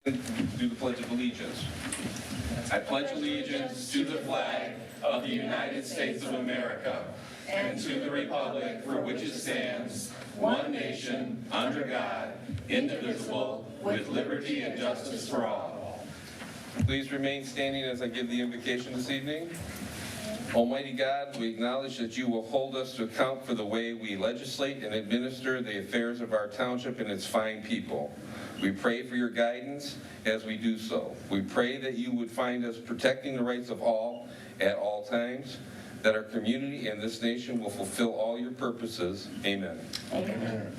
Do the Pledge of Allegiance. I pledge allegiance to the flag of the United States of America and to the republic for which it stands, one nation, under God, indivisible, with liberty and justice for all. Please remain standing as I give the invocation this evening. Almighty God, we acknowledge that you will hold us to account for the way we legislate and administer the affairs of our township and its fine people. We pray for your guidance as we do so. We pray that you would find us protecting the rights of all at all times, that our community and this nation will fulfill all your purposes. Amen. Amen.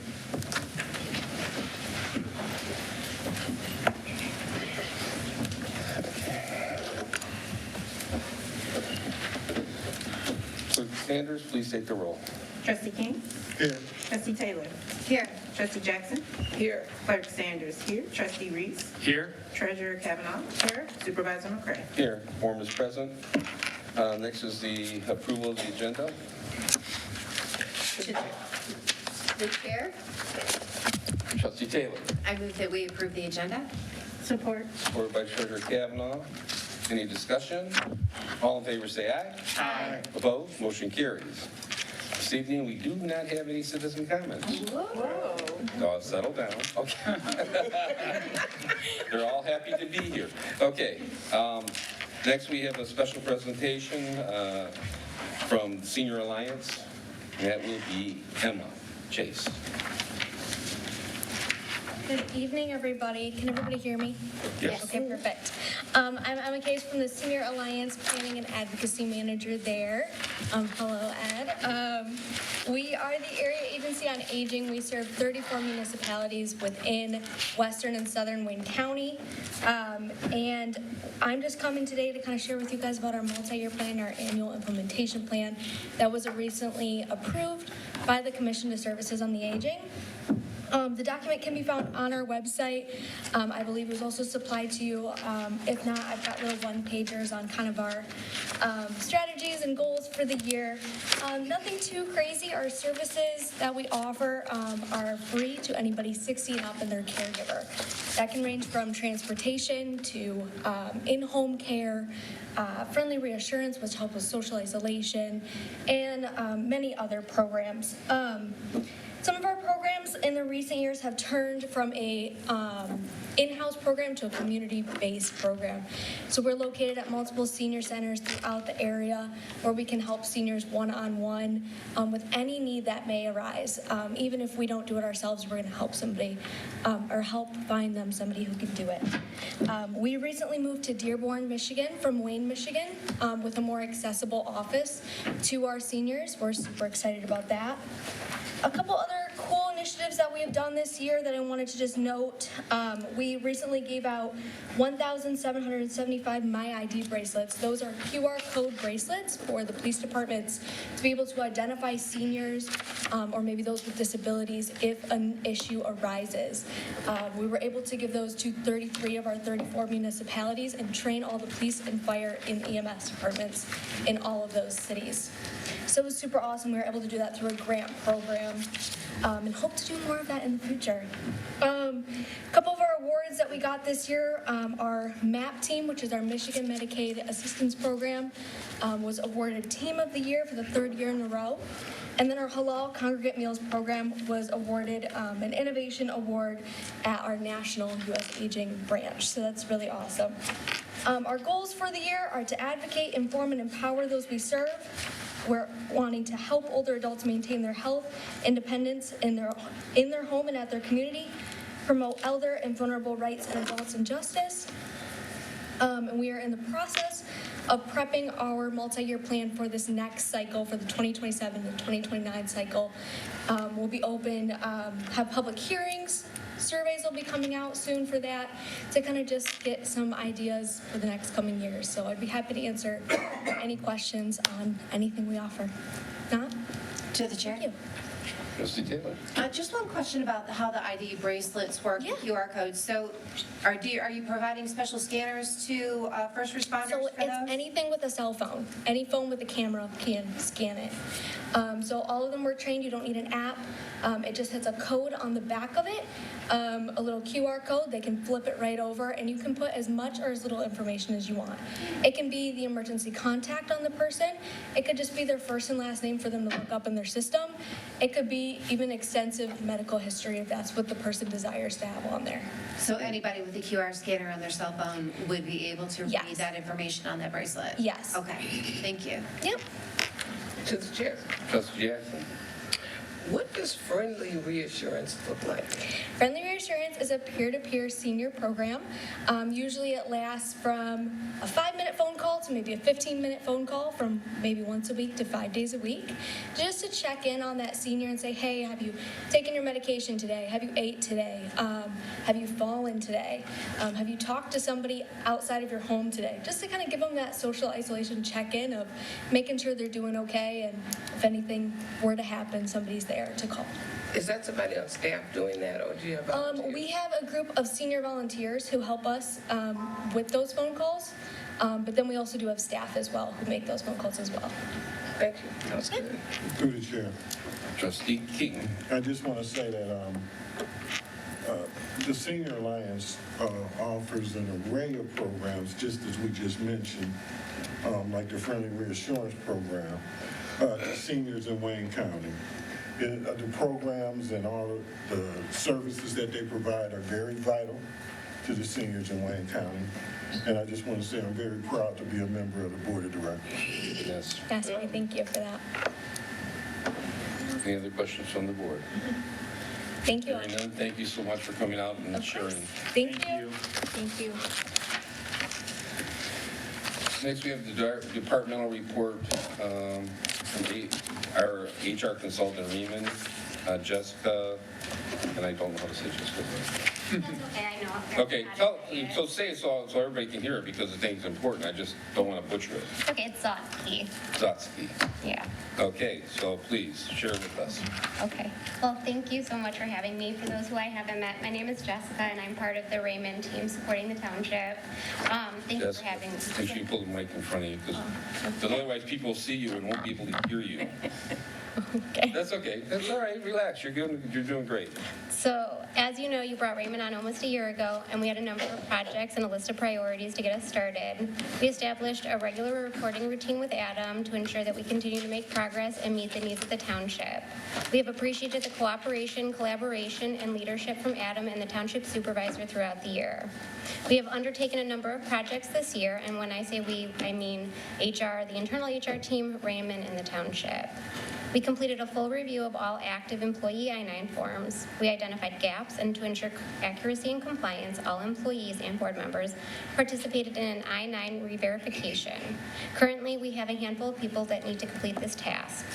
Clerk Sanders, please take the roll. Trustee King? Here. Trustee Taylor? Here. Trustee Jackson? Here. Clerk Sanders here. Trustee Reese? Here. Treasurer Kavanaugh? Here. Supervisor McCray? Here, quorum is present. Next is the approval of the agenda. The chair, Trustee Taylor, I move that we approve the agenda. Support. supported by Treasurer Kavanaugh. Any discussion? All in favor say aye. Aye. Opposed? Motion carries. This evening, we do not have any citizen comments. Whoa. Y'all settle down. Okay. They're all happy to be here. Okay. Next, we have a special presentation from Senior Alliance. That will be Emma Chase. Good evening, everybody. Can everybody hear me? Yes. Okay, perfect. I'm Emma Case from the Senior Alliance Planning and Advocacy Manager there. Hello, Ed. We are the Area Agency on Aging. We serve 34 municipalities within Western and Southern Wayne County. And I'm just coming today to kind of share with you guys about our multi-year plan, our annual implementation plan that was recently approved by the Commission to Services on the Aging. The document can be found on our website. I believe it was also supplied to you. If not, I've got little one-pagers on kind of our strategies and goals for the year. Nothing too crazy. Our services that we offer are free to anybody 60 and up and their caregiver. That can range from transportation to in-home care, friendly reassurance, which help with social isolation, and many other programs. Some of our programs in the recent years have turned from a in-house program to a community-based program. So we're located at multiple senior centers throughout the area where we can help seniors one-on-one with any need that may arise. Even if we don't do it ourselves, we're going to help somebody or help find them somebody who can do it. We recently moved to Dearborn, Michigan from Wayne, Michigan with a more accessible office to our seniors. We're super excited about that. A couple other cool initiatives that we have done this year that I wanted to just note. We recently gave out 1,775 My ID bracelets. Those are QR code bracelets for the police departments to be able to identify seniors or maybe those with disabilities if an issue arises. We were able to give those to 33 of our 34 municipalities and train all the police and fire and EMS departments in all of those cities. So it was super awesome. We were able to do that through a grant program and hope to do more of that in the future. A couple of our awards that we got this year, our MAP team, which is our Michigan Medicaid Assistance Program, was awarded Team of the Year for the third year in a row. And then our Halal Congregate Meals Program was awarded an Innovation Award at our National U.S. Aging branch. So that's really awesome. Our goals for the year are to advocate, inform, and empower those we serve. We're wanting to help older adults maintain their health, independence in their home and at their community, promote elder and vulnerable rights and adults and justice. And we are in the process of prepping our multi-year plan for this next cycle, for the 2027 to 2029 cycle. We'll be open, have public hearings. Surveys will be coming out soon for that to kind of just get some ideas for the next coming years. So I'd be happy to answer any questions on anything we offer. Not? To the chair. Thank you. Trustee Taylor. Just one question about how the ID bracelets work, Yeah. QR codes. So are you providing special scanners to first responders So for it's those? anything with a cell phone. Any phone with a camera can scan it. So all of them were trained. You don't need an app. It just has a code on the back of it. a little QR code. They can flip it right over, and you can put as much or as little information as you want. It can be the emergency contact on the person. It could just be their first and last name for them to look up in their system. It could be even extensive medical history if that's what the person desires to have on there. So anybody with a QR scanner on their cell phone would be able to read Yes. that information on that bracelet? Yes. Okay, thank you. Yep. To the chair. Trustee Jackson? What does friendly reassurance look like? Friendly Reassurance is a peer-to-peer senior program. Usually it lasts from a 5-minute phone call to maybe a 15-minute phone call from maybe once a week to 5 days a week, just to check in on that senior and say, hey, have you taken your medication today? Have you ate today? Have you fallen today? Have you talked to somebody outside of your home today? Just to kind of give them that social isolation check-in of making sure they're doing okay, and if anything were to happen, somebody's there to call. Is that somebody on staff doing that, or do you have volunteers? We have a group of senior volunteers who help us with those phone calls, but then we also do have staff as well who make those phone calls as well. Thank you. That's good. Through the chair, Trustee Keaton? I just want to say that the Senior Alliance offers an array of programs, just as we just mentioned, like the Friendly Reassurance Program, to seniors in Wayne County. The programs and all of the services that they provide are very vital to the seniors in Wayne County. And I just want to say I'm very proud to be a member of the Board of Directors. Yes. Yes, I thank you for that. Any other questions from the board? Thank you. Hearing none, thank you so much for coming out and Of sharing. course. Thank you. Thank you. Next, we have the departmental report from our HR consultant, Raymond, Jessica, and I don't know how to say Jessica's name. That's okay, I know. Okay, so say it so everybody can hear it because the thing's important. I just don't want to butcher it. Okay, it's Zotsky. Zotsky. Yeah. Okay, so please share with us. Okay. Well, thank you so much for having me. For those who I haven't met, my name is Jessica, and I'm part of the Raymond team supporting the township. Thank you for Jessica, having me. make sure you pull the mic in front of you because otherwise people will see you and won't be able to hear you. Okay. That's okay. That's all right. Relax. You're doing great. So, as you know, you brought Raymond on almost a year ago, and we had a number of projects and a list of priorities to get us started. We established a regular reporting routine with Adam to ensure that we continue to make progress and meet the needs of the township. We have appreciated the cooperation, collaboration, and leadership from Adam and the township supervisor throughout the year. We have undertaken a number of projects this year, and when I say we, I mean HR, the internal HR team, Raymond, and the township. We completed a full review of all active employee I-9 forms. We identified gaps, and to ensure accuracy and compliance, all employees and board members participated in an I-9 re-verification. Currently, we have a handful of people that need to complete this task.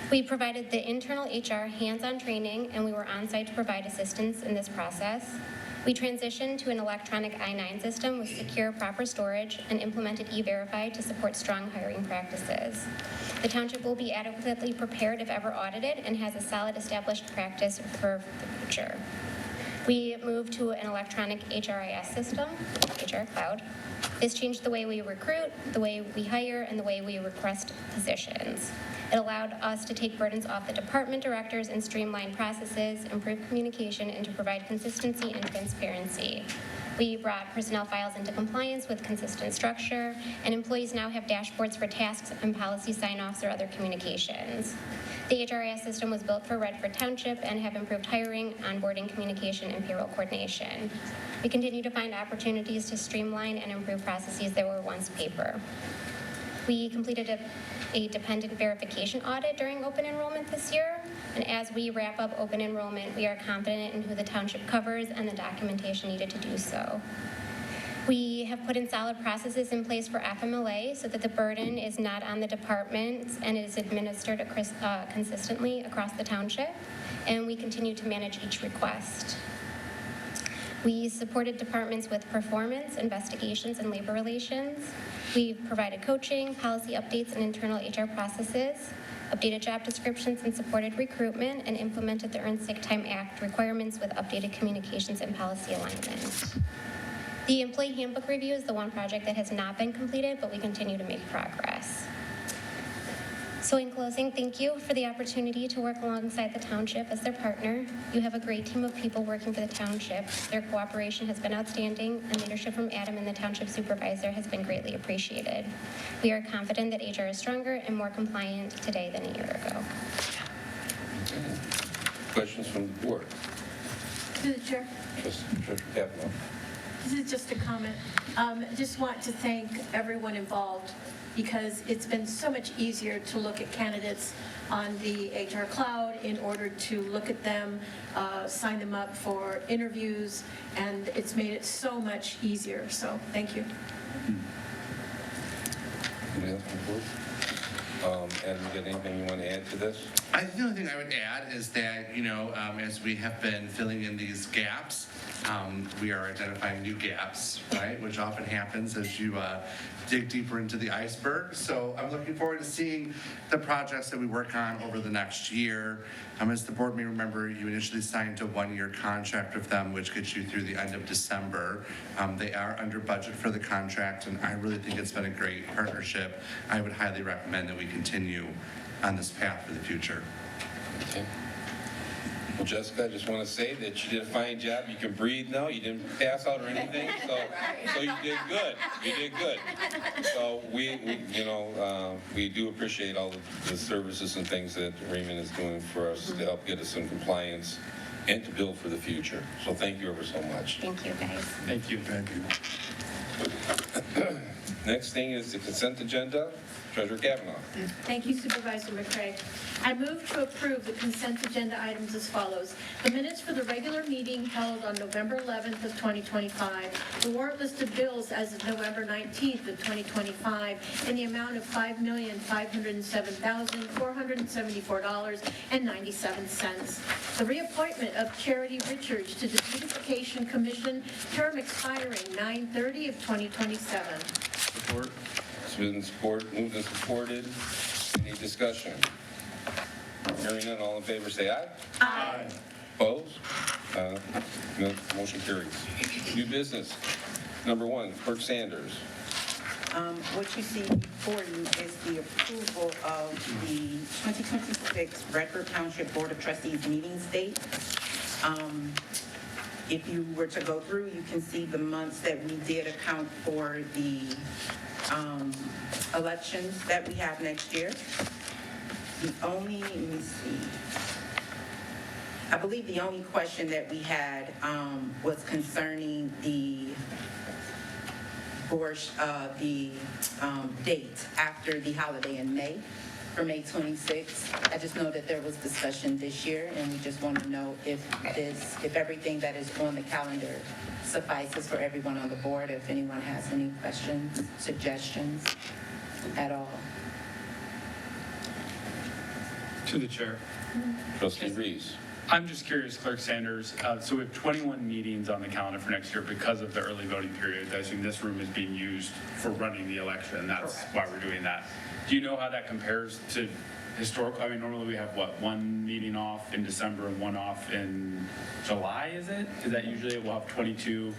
We provided the internal HR hands-on training, and we were on-site to provide assistance in this process. We transitioned to an electronic I-9 system with secure, proper storage and implemented E-Verify to support strong hiring practices. The township will be adequately prepared if ever audited and has a solid established practice for the future. We moved to an electronic HRIS system, HR Cloud. This changed the way we recruit, the way we hire, and the way we request positions. It allowed us to take burdens off the department directors and streamline processes, improve communication, and to provide consistency and transparency. We brought personnel files into compliance with consistent structure, and employees now have dashboards for tasks and policy sign-offs or other communications. The HRIS system was built for Redford Township and have improved hiring, onboarding, communication, and payroll coordination. We continue to find opportunities to streamline and improve processes that were once paper. We completed a dependent verification audit during open enrollment this year, and as we wrap up open enrollment, we are confident in who the township covers and the documentation needed to do so. We have put in solid processes in place for FMLA so that the burden is not on the departments and is administered consistently across the township, and we continue to manage each request. We supported departments with performance, investigations, and labor relations. We've provided coaching, policy updates, and internal HR processes, updated job descriptions and supported recruitment, and implemented the Earned Sick Time Act requirements with updated communications and policy alignment. The employee handbook review is the one project that has not been completed, but we continue to make progress. So in closing, thank you for the opportunity to work alongside the township as their partner. You have a great team of people working for the township. Their cooperation has been outstanding, and leadership from Adam and the township supervisor has been greatly appreciated. We are confident that HR is stronger and more compliant today than a year ago. Questions from the board? Through the chair, Treasurer Kavanaugh. this is just a comment. Just want to thank everyone involved because it's been so much easier to look at candidates on the HR Cloud in order to look at them, sign them up for interviews, and it's made it so much easier. So thank you. Anybody else from the board? Adam, you got anything you want to add to this? The only thing I would add is that, as we have been filling in these gaps, we are identifying new gaps, right? Which often happens as you dig deeper into the iceberg. So I'm looking forward to seeing the projects that we work on over the next year. As the board may remember, you initially signed a one-year contract with them, which gets you through the end of December. They are under budget for the contract, and I really think it's been a great partnership. I would highly recommend that we continue on this path for the future. Okay. Well, Jessica, I just want to say that you did a fine job. You can breathe now. You didn't pass out or anything, so you did good. You did good. So we do appreciate all the services and things that Raymond is doing for us to help get us in compliance and to build for the future. So thank you ever so much. Thank you, guys. Thank you. Thank you. Next thing is the consent agenda. Treasurer Kavanaugh. Thank you, Supervisor McCray. I move to approve the consent agenda items as follows. The minutes for the regular meeting held on November 11th of 2025, the warrant list of bills as of November 19th of 2025, in the amount of $5,507,474.97. The reappointment of Charity Richards to the Beautification Commission, term expiring 9/30 of 2027. Support. It's been moved and supported. Any discussion? Hearing none, all in favor say aye. Aye. Opposed? No, motion carries. New business. Number 1, Clerk Sanders. What you see before you is the approval of the 2026 Redford Township Board of Trustees meetings date. If you were to go through, you can see the months that we did account for the elections that we have next year. Let me see. I believe the only question that we had was concerning the date after the holiday in May, for May 26th. I just know that there was discussion this year, and we just want to know if everything that is on the calendar suffices for everyone on the board, if anyone has any questions, suggestions at all. To the chair. Trustee Reese. I'm just curious, Clerk Sanders, so we have 21 meetings on the calendar for next year because of the early voting period. I assume this room is being used for running the election. That's why we're doing that. Do you know how that compares to historical? I mean, normally we have, one meeting off in December and one off in July, is it? Is that usually we'll have 22?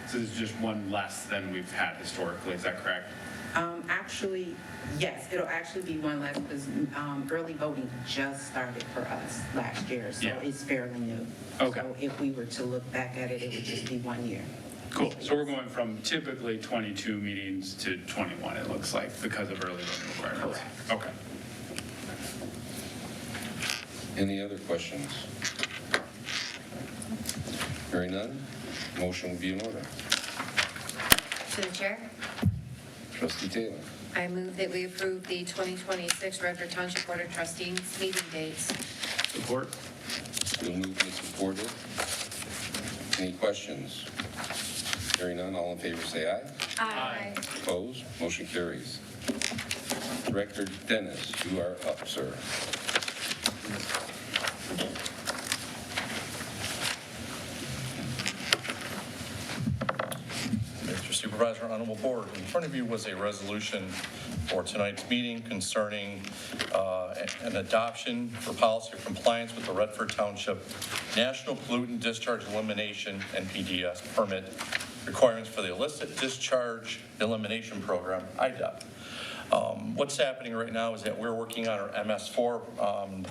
So this is just one less than we've had historically. Is that correct? Actually, yes, it'll actually be one less because early voting just started for us last year, so Yeah. it's fairly new. Okay. So if we were to look back at it, it would just be 1 year. Cool. So we're going from typically 22 meetings to 21, it looks like, because of early voting requirements. Correct. Okay. Any other questions? Hearing none, motion will be in order. To the chair, Trustee Taylor. I move that we approve the 2026 Redford Township Board of Trustees meeting dates. Support? Been moved and supported. Any questions? Hearing none, all in favor say aye. Aye. Opposed? Motion carries. Director Dennis, you are up, sir. Mr. Supervisor, Honorable Board, in front of you was a resolution for tonight's meeting concerning an adoption for policy of compliance with the Redford Township National Pollutant Discharge Elimination NPDES permit requirements for the Illicit Discharge Elimination Program, IDEP. What's happening right now is that we're working on our MS4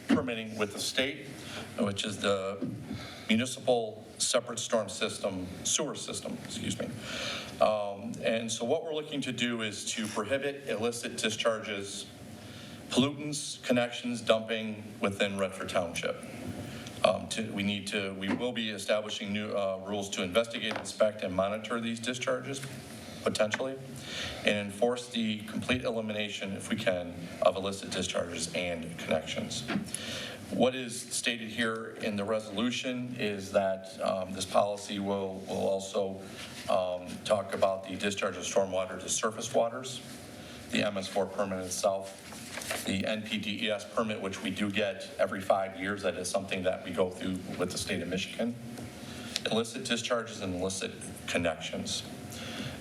permitting with the state, which is the Municipal Separate Storm System, sewer system, excuse me. And so what we're looking to do is to prohibit illicit discharges, pollutants, connections, dumping within Redford Township. We will be establishing new rules to investigate, inspect, and monitor these discharges, potentially, and enforce the complete elimination, if we can, of illicit discharges and connections. What is stated here in the resolution is that this policy will also talk about the discharge of stormwater to surface waters, the MS4 permit itself, the NPDES permit, which we do get every 5 years. That is something that we go through with the state of Michigan. Illicit discharges and illicit connections.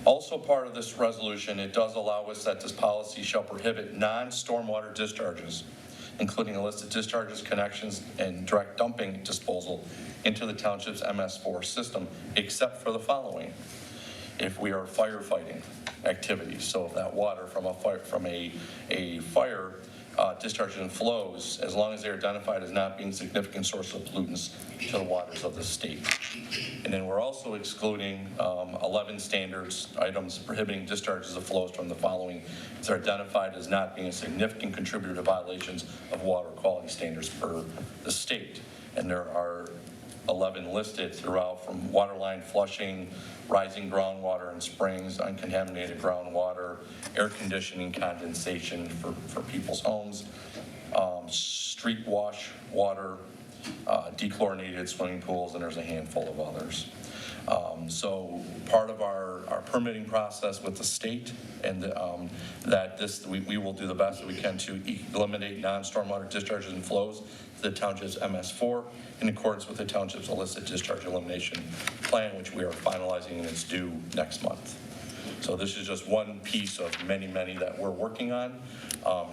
Also part of this resolution, it does allow us that this policy shall prohibit non-stormwater discharges, including illicit discharges, connections, and direct dumping disposal into the township's MS4 system, except for the following. If we are firefighting activities, so if that water from a fire discharges and flows, as long as they're identified as not being a significant source of pollutants to the waters of the state. And then we're also excluding 11 standards items prohibiting discharges of flows from the following. They're identified as not being a significant contributor to violations of water quality standards per the state. And there are 11 listed throughout, from waterline flushing, rising groundwater in springs, uncontaminated groundwater, air conditioning condensation for people's homes, street wash water, dechlorinated swimming pools, and there's a handful of others. So part of our permitting process with the state, and that we will do the best that we can to eliminate non-stormwater discharges and flows to the township's MS4 in accordance with the township's illicit discharge elimination plan, which we are finalizing and it's due next month. So this is just one piece of many, many that we're working on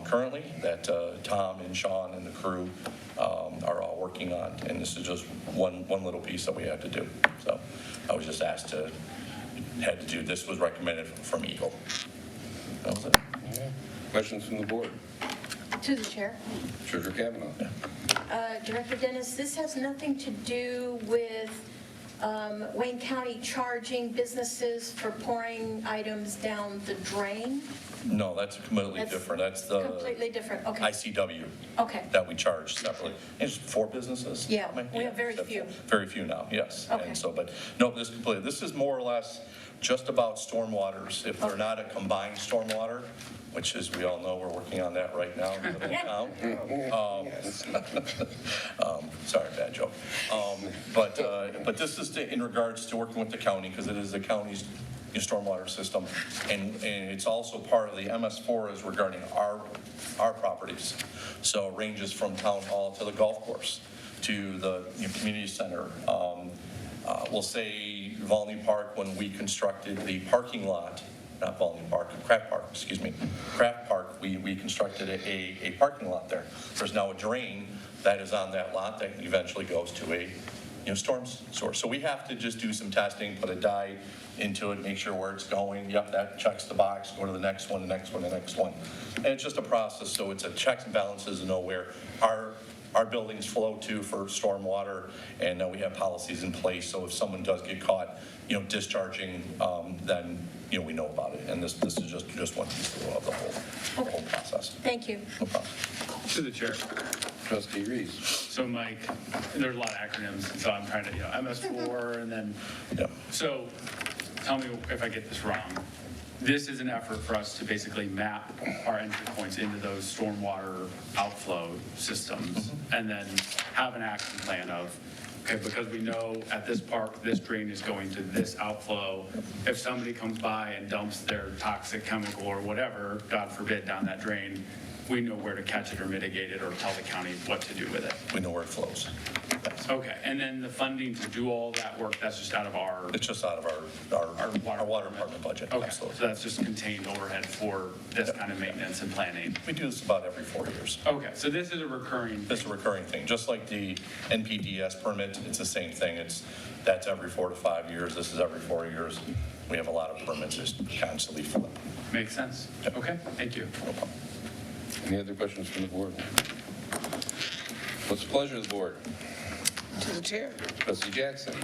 currently, that Tom and Sean and the crew are all working on. And this is just one little piece that we had to do. So I was just asked to, had to do, this was recommended from Eagle. That was it. Questions from the board? To the chair. Treasurer Kavanaugh. Director Dennis, this has nothing to do with Wayne County charging businesses for pouring items down the drain? No, that's completely different. That's the Completely different, okay. ICW Okay. that we charge separately. It's 4 businesses? Yeah, we have very few. Very few now, yes. Okay. And so, but no, this is more or less just about stormwaters. If they're not a combined stormwater, which, as we all know, we're working on that right now in the middle of town. Sorry, bad joke. But this is in regards to working with the county, because it is the county's stormwater system, and it's also part of the MS4 is regarding our properties. So it ranges from town hall to the golf course to the community center. We'll say Volney Park, when we constructed the parking lot, not Volney Park, Craft Park, excuse me, Craft Park, we constructed a parking lot there. There's now a drain that is on that lot that eventually goes to a storm source. So we have to just do some testing, put a dye into it, make sure where it's going. Yep, that checks the box, go to the next one, the next one, the next one. And it's just a process, so it's a checks and balances to know where our buildings flow to for stormwater, and we have policies in place, so if someone does get caught, discharging, then, we know about it. And this is just one piece of the whole process. Thank you. No problem. To the chair. Trustee Reese. So Mike, there's a lot of acronyms, so I'm trying to, MS4 and then, Yep. so tell me if I get this wrong. This is an effort for us to basically map our entry points into those stormwater outflow systems and then have an action plan of, okay, because we know at this park, this drain is going to this outflow. If somebody comes by and dumps their toxic chemical or whatever, God forbid, down that drain, we know where to catch it or mitigate it or tell the county what to do with it. We know where it flows. Yes. Okay, and then the funding to do all that work, that's just out of our, It's just out of our water department budget, okay, absolutely. so that's just contained overhead for this kind of maintenance and planning. We do this about every 4 years. Okay, so this is a recurring, It's a recurring thing, just like the NPDS permit, it's the same thing. That's every 4 to 5 years, this is every 4 years. We have a lot of permits just constantly flip. makes sense. Okay, thank you. No problem. Any other questions from the board? What's the pleasure of the board? To the chair, Trustee Jackson.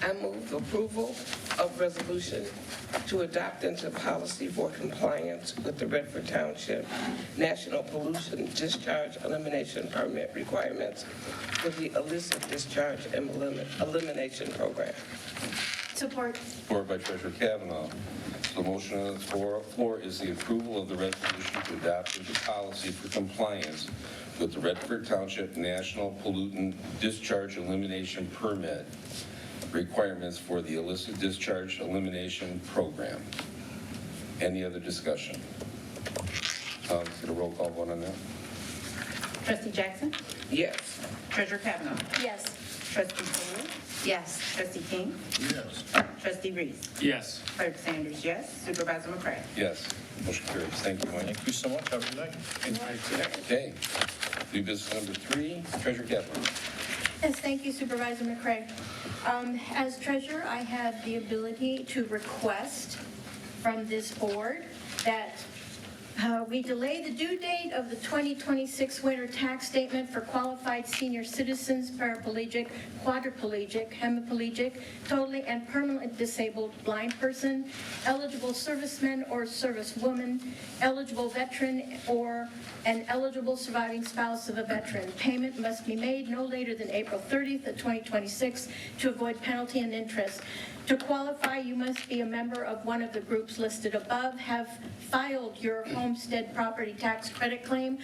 I move approval of resolution to adopt into policy for compliance with the Redford Township National Pollution Discharge Elimination Permit requirements for the illicit discharge and elimination program. Support. Support by Treasurer Kavanaugh. The motion on the floor is the approval of the resolution to adopt into policy for compliance with the Redford Township National Pollutant Discharge Elimination Permit requirements for the illicit discharge elimination program. Any other discussion? Get a roll call vote on that. Trustee Jackson? Yes. Treasurer Kavanaugh? Yes. Trustee Taylor? Yes. Trustee King? Yes. Trustee Reese? Yes. Clerk Sanders, yes. Supervisor McCray? Yes. Motion carries. Thank you, Mike. Thank you so much, have a good night. Okay. New business number 3, Treasurer Kavanaugh. Yes, thank you Supervisor McCray. As treasurer, I have the ability to request from this board that we delay the due date of the 2026 winter tax statement for qualified senior citizens, paraplegic, quadriplegic, hemiplegic, totally and permanently disabled blind person, eligible serviceman or servicewoman, eligible veteran, or an eligible surviving spouse of a veteran. Payment must be made no later than April 30th of 2026 to avoid penalty and interest. To qualify, you must be a member of one of the groups listed above, have filed your homestead property tax credit claim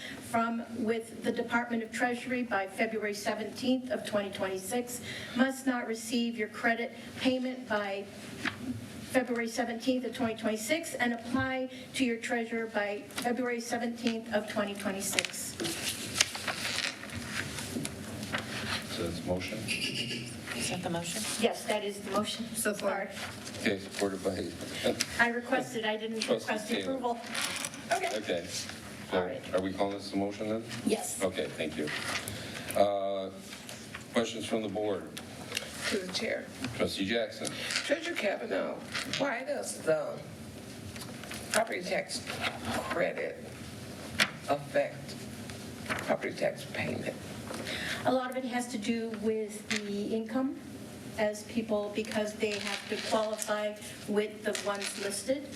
with the Department of Treasury by February 17th of 2026, must not receive your credit payment by February 17th of 2026, and apply to your treasurer by February 17th of 2026. So that's motion. Is that the motion? Yes, that is the motion. Support. Okay, supported by I requested, I didn't Trustee request Taylor. approval. Okay. Okay. All So right. are we calling this the motion then? Yes. Okay, thank you. Questions from the board? To the chair, Trustee Jackson. Treasurer Kavanaugh, why does the property tax credit affect property tax payment? A lot of it has to do with the income as people, because they have to qualify with the ones listed.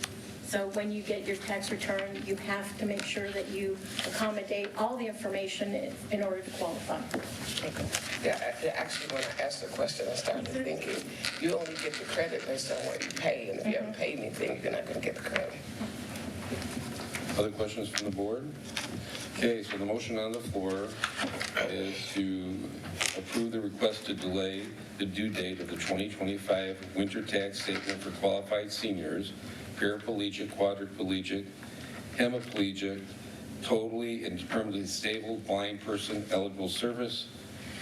So when you get your tax return, you have to make sure that you accommodate all the information in order to qualify. Yeah, actually, when I asked the question, I started thinking, you only get the credit based on what you pay, and if you haven't paid anything, you're not going to get the credit. Other questions from the board? Okay, so the motion on the floor is to approve the request to delay the due date of the 2025 winter tax statement for qualified seniors, paraplegic, quadriplegic, hemiplegic, totally and permanently disabled blind person, eligible service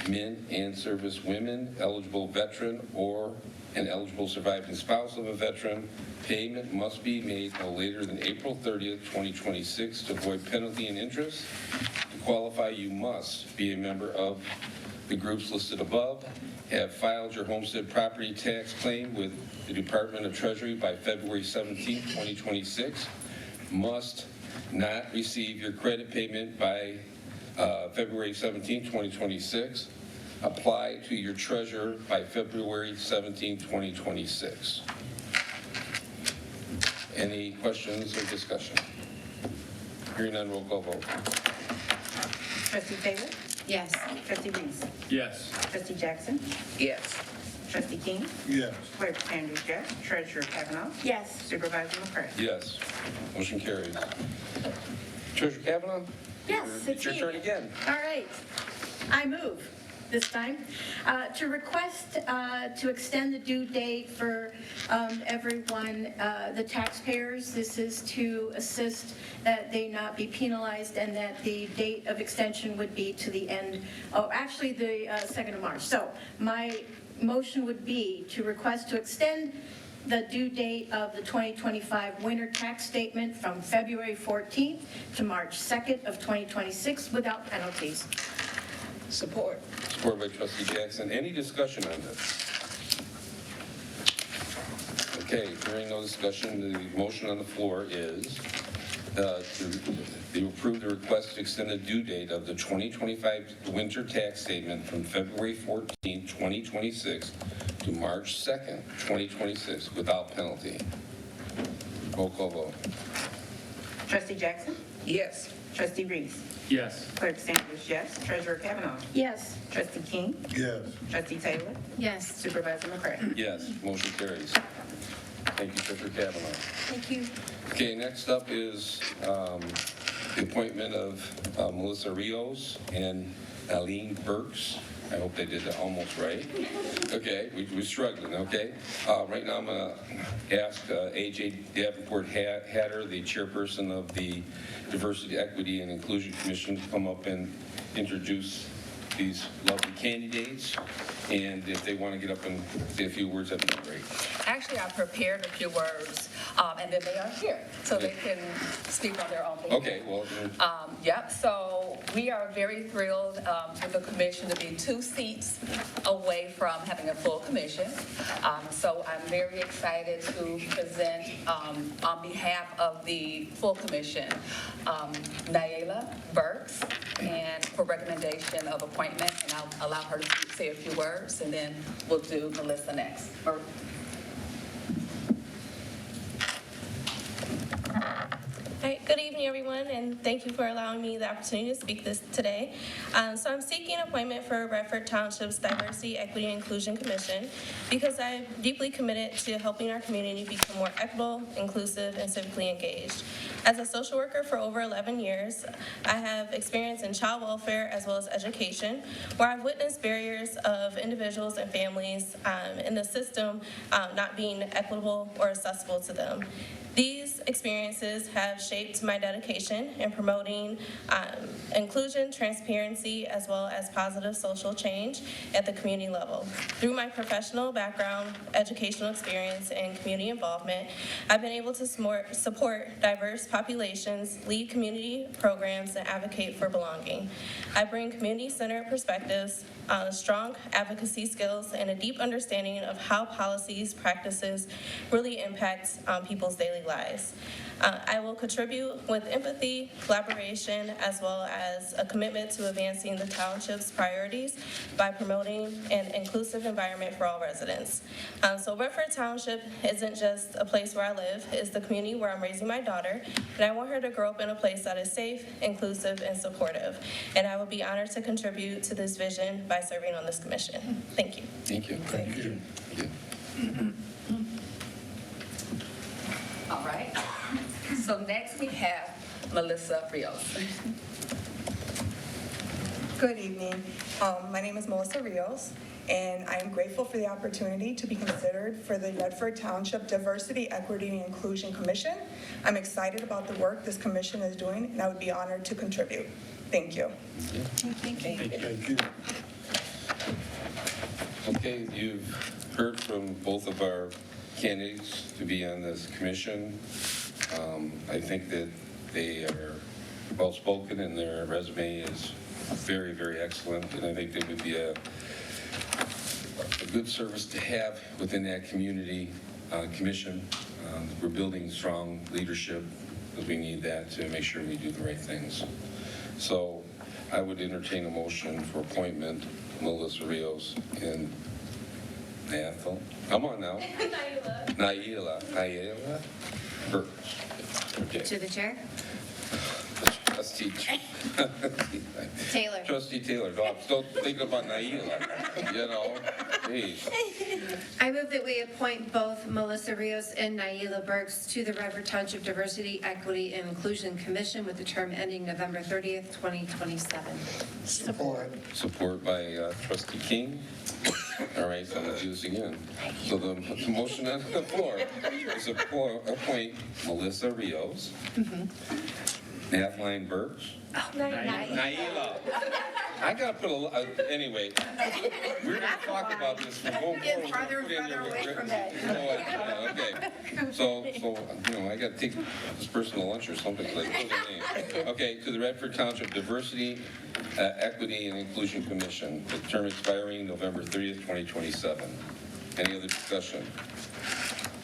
men and service women, eligible veteran, or an eligible surviving spouse of a veteran. Payment must be made no later than April 30th, 2026 to avoid penalty and interest. To qualify, you must be a member of the groups listed above, have filed your homestead property tax claim with the Department of Treasury by February 17th, 2026, must not receive your credit payment by February 17th, 2026, apply to your treasurer by February 17th, 2026. Any questions or discussion? Hearing none, roll call vote. Trustee Taylor? Yes. Trustee Reese? Yes. Trustee Jackson? Yes. Trustee King? Yes. Clerk Sanders, yes. Treasurer Kavanaugh? Yes. Supervisor McCray? Yes. Motion carries. Treasurer Kavanaugh? Yes, It's your me. turn again. All right. I move this time, to request to extend the due date for everyone, the taxpayers. This is to assist that they not be penalized and that the date of extension would be to the end, actually the 2nd of March. So my motion would be to request to extend the due date of the 2025 winter tax statement from February 14th to March 2nd of 2026 without penalties. Support. Supported by trustee Jackson. Any discussion on this? Okay, hearing no discussion, the motion on the floor is to approve the request to extend the due date of the 2025 winter tax statement from February 14, 2026 to March 2nd, 2026 without penalty. Roll call vote. Trustee Jackson? Yes. Trustee Reese? Yes. Clerk Sanders, yes. Treasurer Kavanaugh? Yes. Trustee King? Yes. Trustee Taylor? Yes. Supervisor McCray? Yes, motion carries. Thank you, Treasurer Kavanaugh. Thank you. Okay, next up is the appointment of Melissa Rios and Aline Burks. I hope they did that almost right. Okay, we're struggling, okay? Right now, I'm going to ask A.J. Davenport Hatter, the chairperson of the Diversity, Equity, and Inclusion Commission, to come up and introduce these lovely candidates. And if they want to get up and say a few words, that'd be great. Actually, I prepared a few words, and then they are here, so they can speak on their own behalf. Okay, well, Yep, so we are very thrilled for the commission to be 2 seats away from having a full commission. So I'm very excited to present on behalf of the full commission, Naila Burks, and for recommendation of appointment, and I'll allow her to say a few words, and then we'll do Melissa next. All right, good evening, everyone, and thank you for allowing me the opportunity to speak this today. So I'm seeking an appointment for Redford Township's Diversity, Equity, and Inclusion Commission because I'm deeply committed to helping our community become more equitable, inclusive, and civically engaged. As a social worker for over 11 years, I have experience in child welfare as well as education, where I've witnessed barriers of individuals and families in the system not being equitable or accessible to them. These experiences have shaped my dedication in promoting inclusion, transparency, as well as positive social change at the community level. Through my professional background, educational experience, and community involvement, I've been able to support diverse populations, lead community programs, and advocate for belonging. I bring community-centered perspectives, strong advocacy skills, and a deep understanding of how policies, practices really impact people's daily lives. I will contribute with empathy, collaboration, as well as a commitment to advancing the township's priorities by promoting an inclusive environment for all residents. So Redford Township isn't just a place where I live, it's the community where I'm raising my daughter, and I want her to grow up in a place that is safe, inclusive, and supportive. And I will be honored to contribute to this vision by serving on this commission. Thank you. thank you. Thank you. All right. So next we have Melissa Rios. Good evening. My name is Melissa Rios, and I am grateful for the opportunity to be considered for the Redford Township Diversity, Equity, and Inclusion Commission. I'm excited about the work this commission is doing, and I would be honored to contribute. Thank you. Thank you. Okay, you've heard from both of our candidates to be on this commission. I think that they are well-spoken and their resume is very, very excellent, and I think they would be a good service to have within that community commission. We're building strong leadership because we need that to make sure we do the right things. So I would entertain a motion for appointment Melissa Rios and Nathal. Come on now. Naila Burks. Okay. To the chair? Trustee Taylor. Trustee Taylor, no, I'm still thinking about Naila, you know, geez. I move that we appoint both Melissa Rios and Naila Burks to the Redford Township Diversity, Equity, and Inclusion Commission with the term ending November 30th, 2027. Support by trustee King. All right, so I'm gonna do this again. So the motion on the floor is to appoint Melissa Rios, Kathleen Burks, Naila. I gotta put anyway, we're gonna talk about this from going forward. farther and Put in farther there- away from that. You know what, okay. So, I gotta take this person to lunch or something, like, what's their name? Okay, to the Redford Township Diversity, Equity, and Inclusion Commission, the term expiring November 30th, 2027. Any other discussion?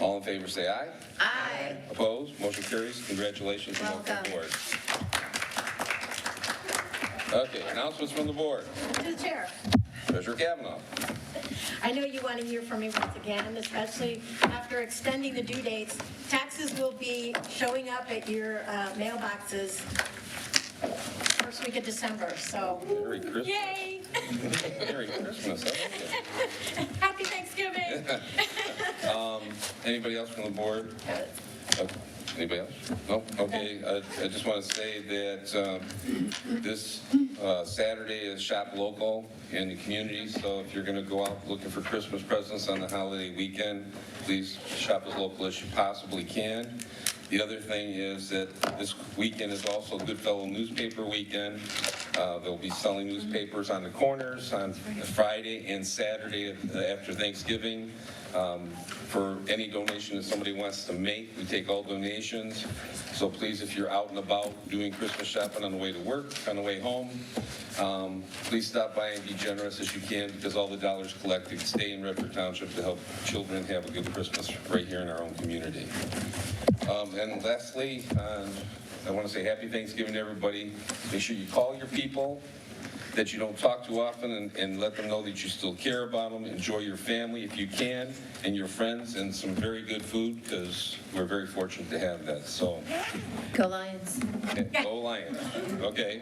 All in favor, say aye. Aye. Opposed? Motion carries. Congratulations and welcome Welcome. aboard. Okay, announcements from the board. To the chair. Treasurer Kavanaugh. I know you want to hear from me once again, especially after extending the due dates. Taxes will be showing up at your mailboxes first week of December, so Merry Christmas. yay! Merry Christmas. I like it. Happy Thanksgiving! Anybody else from the board? Anybody else? No? Okay, I just want to say that this Saturday is Shop Local in the community, so if you're going to go out looking for Christmas presents on the holiday weekend, please shop as local as you possibly can. The other thing is that this weekend is also Goodfellow Newspaper Weekend. They'll be selling newspapers on the corners on Friday and Saturday after Thanksgiving. For any donation that somebody wants to make, we take all donations. So please, if you're out and about doing Christmas shopping on the way to work, on the way home, please stop by and be generous as you can, because all the dollars collected stay in Redford Township to help children have a good Christmas right here in our own community. And lastly, I want to say happy Thanksgiving to everybody. Make sure you call your people that you don't talk to often and let them know that you still care about them. Enjoy your family if you can, and your friends, and some very good food, because we're very fortunate to have that. So, Go Lions. go Lions. Okay.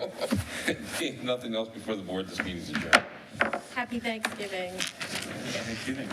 Nothing else before the board. This meeting is adjourned. Happy Thanksgiving. Thanksgiving.